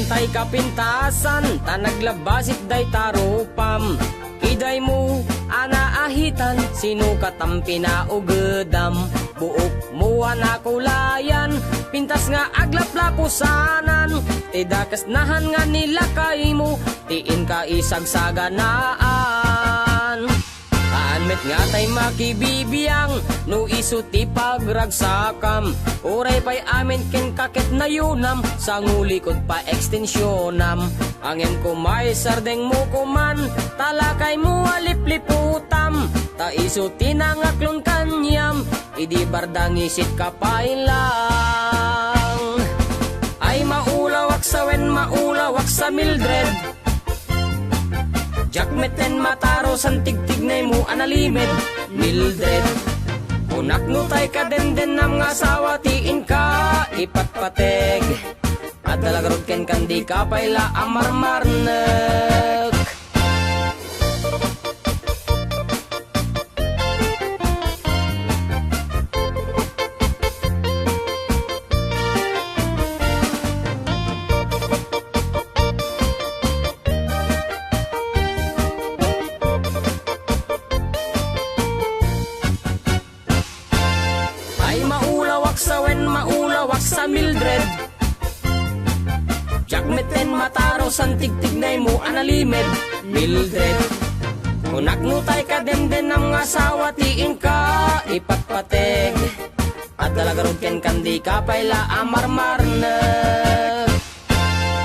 tay kapintasan, tanaglabasit day tarupam. Kiday mo, anaahitan, sino katampi na ugedam. Buok mo anakulayan, pintas nga aglaplapusanan. Tidakas nahan nga nila kay mo, tiin ka isagsaganaan. Met nga tay makibibiyang, no iso ti pagragsakam. Uray pa'y amin ken kakit na yunam, sa ngulikod pa ekstensyonam. Angin ko may sardeng mo kuman, talakay mo alipliputam. Ta iso tinangaklon kanyam, idi bardang isit kapailang. Ay maulawak sa wen, maulawak sa Mildred. Jakmeten mataro san tigtignay mo analimed Mildred. Unak no tay ka den nam nga asawa tiin ka ipatpateg. At dalagarod ken kandi ka payla amarmarnek. Maulawak sa Mildred. Jakmeten mataro san tigtignay mo analimed Mildred. Unak nutay ka den nam nga asawa tiin ka ipatpateg. At dalagarod ken kandi ka payla amarmarnek.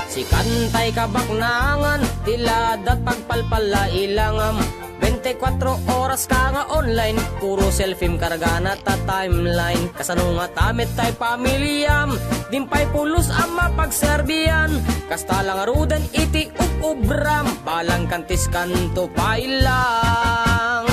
Si kantay ka baknangan, tiladat pagpalpala ilangam. 24 oras ka nga online, puro selfie kargana ta timeline. Kasano nga tamit tay pamilyam, dimpay pulos ang mapagserbiyan. Kasta lang arudan iti ubram, palang kantis kanto pailang.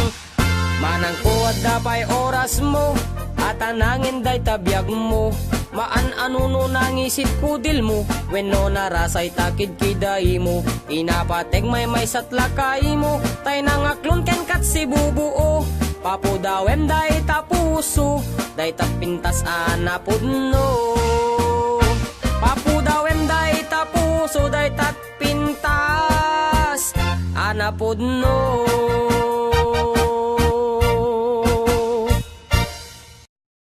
Manang kuwad dapay oras mo, at anangin day tabiyag mo. Maan-anuno nangisit kudil mo, wenno narasay takid kiday mo. Inapateg may satlakay mo, tay nangaklon ken kat si bubuo. Papudawem day tapuso, day tapintas anapudno. Papudawem day tapuso, day tatpintas anapudno.